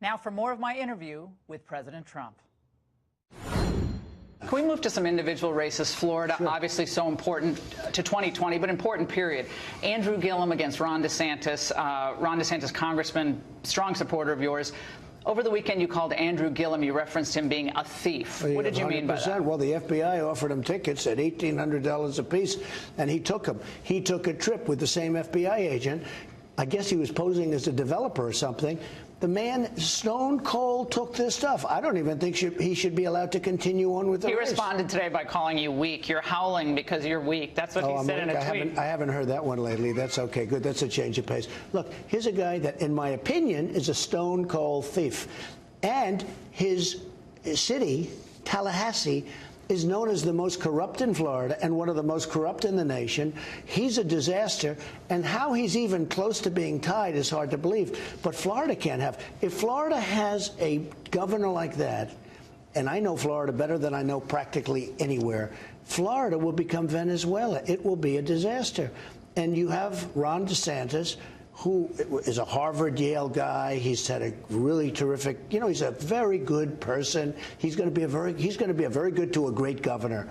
Now for more of my interview with President Trump. Can we move to some individual races? Florida, sure. Obviously so important to 2020, but important period. Andrew Gillum against Ron DeSantis. Ron DeSantis, congressman, strong supporter of yours. Over the weekend, you called Andrew Gillum. You referenced him being a thief. What did you mean by that? Well, the FBI offered him tickets at $1,800 apiece, and he took them. He took a trip with the same FBI agent. I guess he was posing as a developer or something. The man, stone cold, took this stuff. I don't even think he should be allowed to continue on with the race. He responded today by calling you weak. You're howling because you're weak. That's what he said in a tweet. I haven't heard that one lately. That's okay. Good. That's a change of pace. Look, here's a guy that, in my opinion, is a stone cold thief. And his city, Tallahassee, is known as the most corrupt in Florida and one of the most corrupt in the nation. He's a disaster, and how he's even close to being tied is hard to believe. But Florida can't have. If Florida has a governor like that, and I know Florida better than I know practically anywhere, Florida will become Venezuela. It will be a disaster. And you have Ron DeSantis, who is a Harvard, Yale guy. He's had a really terrific, he's a very good person. He's going to be a very good to a great governor.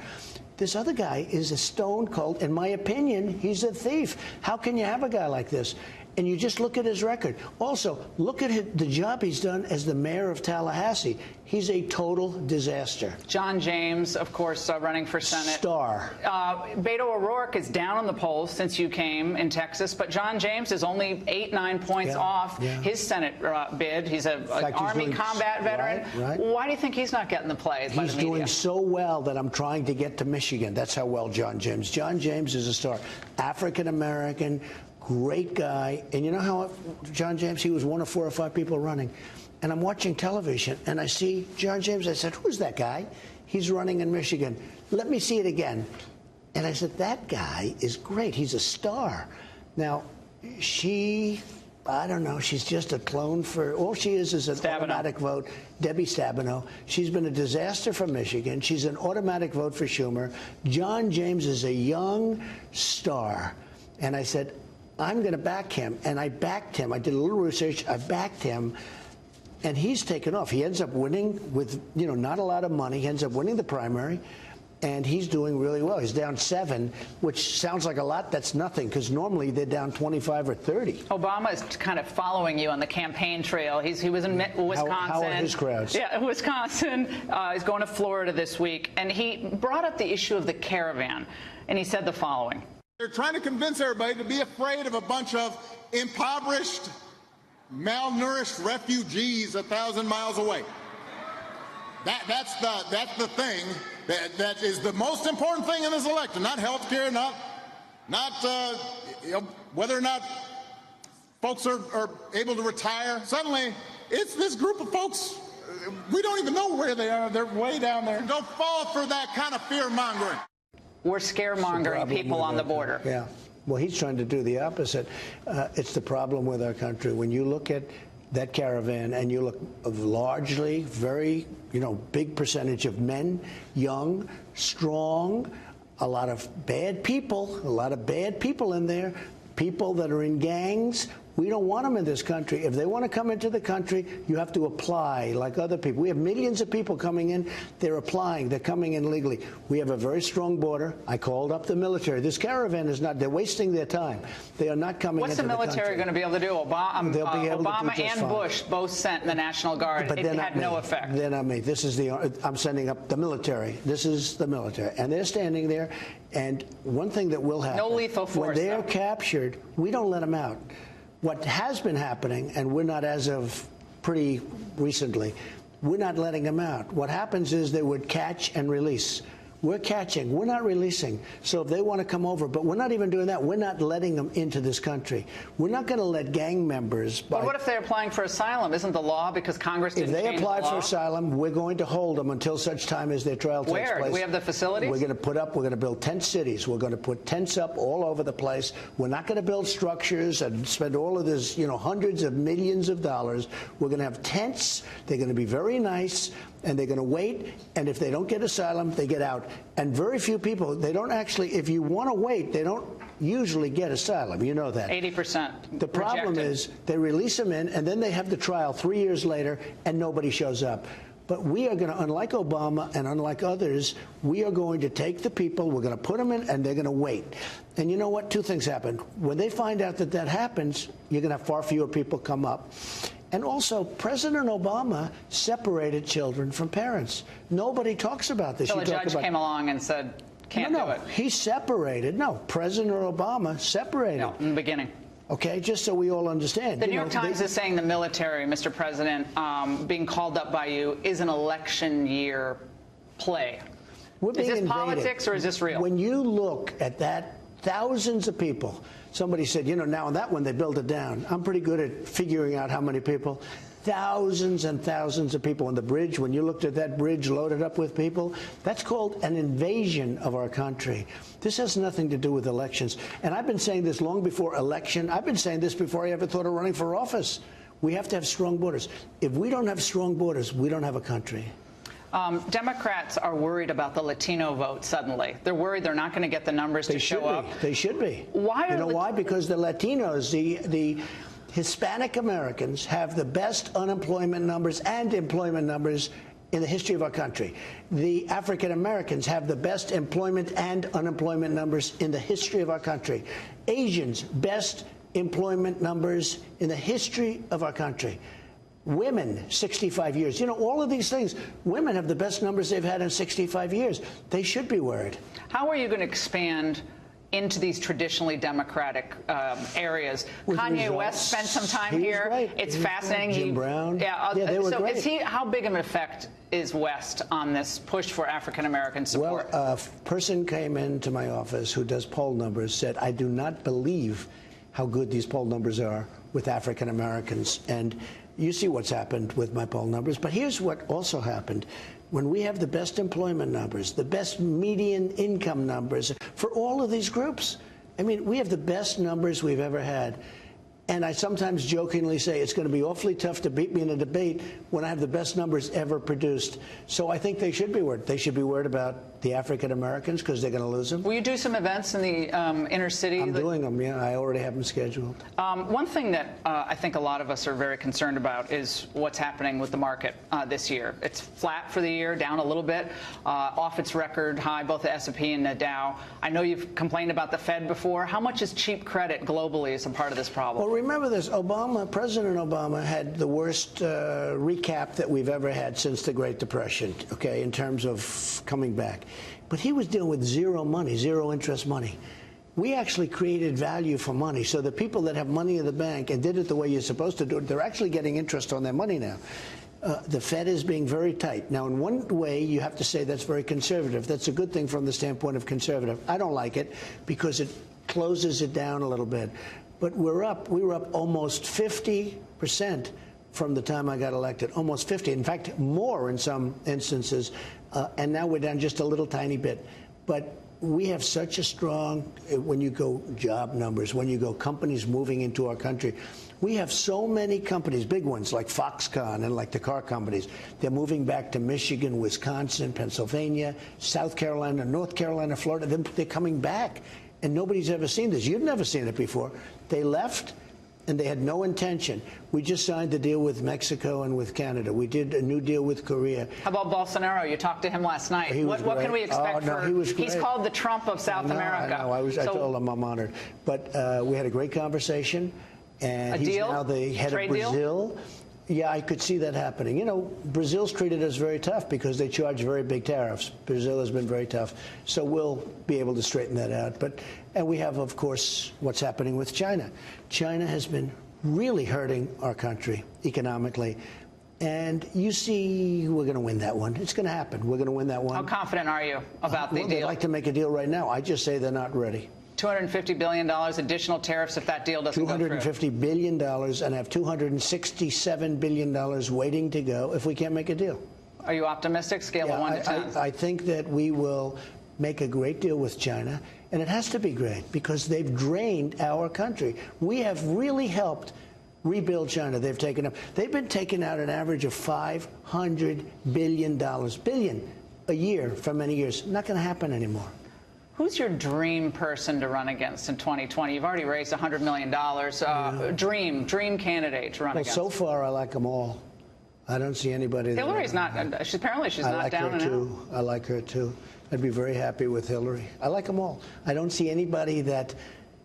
This other guy is a stone cold. In my opinion, he's a thief. How can you have a guy like this? And you just look at his record. Also, look at the job he's done as the mayor of Tallahassee. He's a total disaster. John James, of course, running for Senate. Star. Beto O'Rourke is down on the polls since you came in Texas, but John James is only 8-9 points off his Senate bid. He's an Army combat veteran. Right. Why do you think he's not getting the play by the media? He's doing so well that I'm trying to get to Michigan. That's how well John James. John James is a star. African-American, great guy. And you know how John James, he was one of 4 or 5 people running. And I'm watching television, and I see John James. I said, who's that guy? He's running in Michigan. Let me see it again. And I said, that guy is great. He's a star. Now, I don't know, she's just a clone for, all she is an automatic vote. Debbie Stabenow. She's been a disaster for Michigan. She's an automatic vote for Schumer. John James is a young star. And I said, I'm going to back him. And I backed him. I did a little research. I backed him. And he's taken off. He ends up winning with, not a lot of money. He ends up winning the primary. And he's doing really well. He's down 7, which sounds like a lot. That's nothing, because normally they're down 25 or 30. Obama is kind of following you on the campaign trail. He was in Wisconsin. How are his crowds? Yeah, Wisconsin. He's going to Florida this week. And he brought up the issue of the Caravan. And he said the following. They're trying to convince everybody to be afraid of a bunch of impoverished, malnourished refugees 1,000 miles away. That's the thing that is the most important thing in this election. Not health care, not whether or not folks are able to retire. Suddenly, it's this group of folks. We don't even know where they are. They're way down there. Don't fall for that kind of fear-mongering. We're scaremongering people on the border. Yeah. Well, he's trying to do the opposite. It's the problem with our country. When you look at that Caravan and you look largely, very, big percentage of men, young, strong, a lot of bad people in there, people that are in gangs. We don't want them in this country. If they want to come into the country, you have to apply like other people. We have millions of people coming in. They're applying. They're coming in legally. We have a very strong border. I called up the military. This Caravan is not. They're wasting their time. They are not coming into the country. What's the military going to be able to do? Obama and Bush both sent the National Guard. But it had no effect. They're not me. I'm sending up the military. This is the military. And they're standing there. And one thing that will happen. No lethal force. When they're captured, we don't let them out. What has been happening, and we're not as of pretty recently, we're not letting them out. What happens is they would catch and release. We're catching. We're not releasing. So if they want to come over, but we're not even doing that. We're not letting them into this country. We're not going to let gang members. But what if they're applying for asylum? Isn't the law because Congress didn't change the law? If they apply for asylum, we're going to hold them until such time as their trial takes place. Where? Do we have the facilities? We're going to build tent cities. We're going to put tents up all over the place. We're not going to build structures and spend all of this, hundreds of millions of dollars. We're going to have tents. They're going to be very nice. And they're going to wait, and if they don't get asylum, they get out. And very few people, they don't actually, if you want to wait, they don't usually get asylum. You know that. 80%. The problem is they release them in, and then they have the trial 3 years later, and nobody shows up. But we are going to, unlike Obama and unlike others, we are going to take the people, we're going to put them in, and they're going to wait. And you know what? Two things happen. When they find out that that happens, you're going to have far fewer people come up. And also, President Obama separated children from parents. Nobody talks about this. So a judge came along and said, can't do it. He separated. No, President Obama separated. No, in the beginning. Okay, just so we all understand. The New York Times is saying the military, Mr. President, being called up by you is an election year play. We're being invaded. Is this politics or is this real? When you look at that, thousands of people. Somebody said, you know, now on that one they build it down. I'm pretty good at figuring out how many people. Thousands and thousands of people on the bridge. When you looked at that bridge loaded up with people, that's called an invasion of our country. This has nothing to do with elections. And I've been saying this long before election. I've been saying this before I ever thought of running for office. We have to have strong borders. If we don't have strong borders, we don't have a country. Democrats are worried about the Latino vote suddenly. They're worried they're not going to get the numbers to show up. They should be. Why? You know why? Because the Latinos, the Hispanic Americans have the best unemployment numbers and employment numbers in the history of our country. The African Americans have the best employment and unemployment numbers in the history of our country. Asians, best employment numbers in the history of our country. Women, 65 years. You know, all of these things, women have the best numbers they've had in 65 years. They should be worried. How are you going to expand into these traditionally Democratic areas? With Kanye results. West spent some time here. Great. It's fascinating. Jim Brown. Yeah, they were great. How big of an effect is West on this push for African-American support? Well, a person came into my office who does poll numbers, said, I do not believe how good these poll numbers are with African Americans. And you see what's happened with my poll numbers. But here's what also happened. When we have the best employment numbers, the best median income numbers for all of these groups, I mean, we have the best numbers we've ever had. And I sometimes jokingly say it's going to be awfully tough to beat me in a debate when I have the best numbers ever produced. So I think they should be worried. They should be worried about the African Americans because they're going to lose them. Will you do some events in the inner city? I'm doing them, yeah. I already have them scheduled. One thing that I think a lot of us are very concerned about is what's happening with the market this year. It's flat for the year, down a little bit, off its record high, both the S&P and the Dow. I know you've complained about the Fed before. How much is cheap credit globally as a part of this problem? Well, remember this, President Obama had the worst recap that we've ever had since the Great Depression, okay, in terms of coming back. But he was dealing with zero money, zero interest money. We actually created value for money. So the people that have money in the bank and did it the way you're supposed to do it, they're actually getting interest on their money now. The Fed is being very tight. Now, in one way, you have to say that's very conservative. That's a good thing from the standpoint of conservative. I don't like it because it closes it down a little bit. But we were up almost 50% from the time I got elected, almost 50. In fact, more in some instances. And now we're down just a little tiny bit. But we have such a strong, when you go job numbers, when you go companies moving into our country, we have so many companies, big ones like Foxconn and like the car companies. They're moving back to Michigan, Wisconsin, Pennsylvania, South Carolina, North Carolina, Florida. They're coming back. And nobody's ever seen this. You've never seen it before. They left, and they had no intention. We just signed a deal with Mexico and with Canada. We did a new deal with Korea. How about Bolsonaro? You talked to him last night. What can we expect? He was great. He's called the Trump of South America. I know. I told him I'm honored. But we had a great conversation. And he's now the head of Brazil. Yeah, I could see that happening. You know, Brazil's treated us very tough because they charge very big tariffs. Brazil has been very tough. So we'll be able to straighten that out. And we have, of course, what's happening with China. China has been really hurting our country economically. And you see we're going to win that one. It's going to happen. We're going to win that one. How confident are you about the deal? They'd like to make a deal right now. I just say they're not ready. $250 billion additional tariffs if that deal doesn't go through. $250 billion and have $267 billion waiting to go if we can't make a deal. Are you optimistic? Scale of 1 to 10? I think that we will make a great deal with China, and it has to be great because they've drained our country. We have really helped rebuild China. They've been taking out an average of $500 billion a year for many years. Not going to happen anymore. Who's your dream person to run against in 2020? You've already raised $100 million. Dream candidate to run against. So far, I like them all. I don't see anybody. Hillary's not. Apparently, she's not down and out. I like her too. I'd be very happy with Hillary. I like them all. I don't see anybody that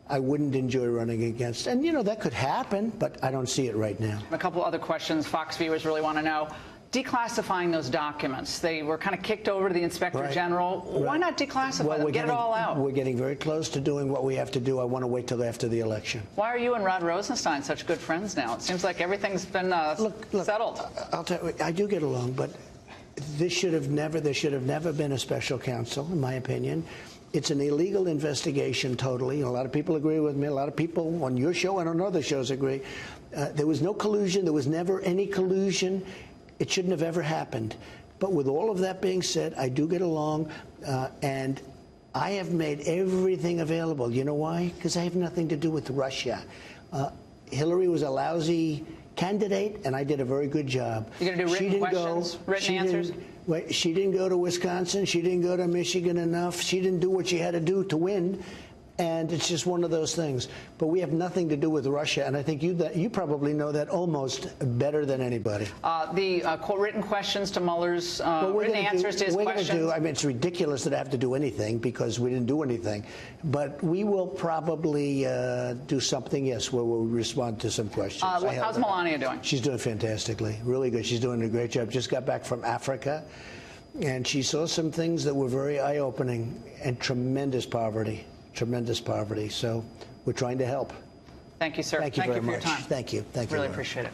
I wouldn't enjoy running against. And, you know, that could happen, but I don't see it right now. A couple other questions Fox viewers really want to know. Declassifying those documents. They were kind of kicked over to the Inspector General. Why not declassify them? Get it all out. We're getting very close to doing what we have to do. I want to wait till after the election. Why are you and Rod Rosenstein such good friends now? It seems like everything's been settled. I'll tell you, I do get along, but there should have never been a special counsel, in my opinion. It's an illegal investigation, totally. A lot of people agree with me. A lot of people on your show and on other shows agree. There was no collusion. There was never any collusion. It shouldn't have ever happened. But with all of that being said, I do get along, and I have made everything available. You know why? Because I have nothing to do with Russia. Hillary was a lousy candidate, and I did a very good job. You're going to do written questions, written answers? She didn't go to Wisconsin. She didn't go to Michigan enough. She didn't do what she had to do to win. And it's just one of those things. But we have nothing to do with Russia, and I think you probably know that almost better than anybody. Written questions to Mueller's, written answers to his questions. I mean, it's ridiculous that I have to do anything because we didn't do anything. But we will probably do something, yes, where we'll respond to some questions. How's Melania doing? She's doing fantastically, really good. She's doing a great job. Just got back from Africa, and she saw some things that were very eye-opening and tremendous poverty. So we're trying to help. Thank you, sir. Thank you very much. For your time. Thank you. Thank you. Really appreciate it.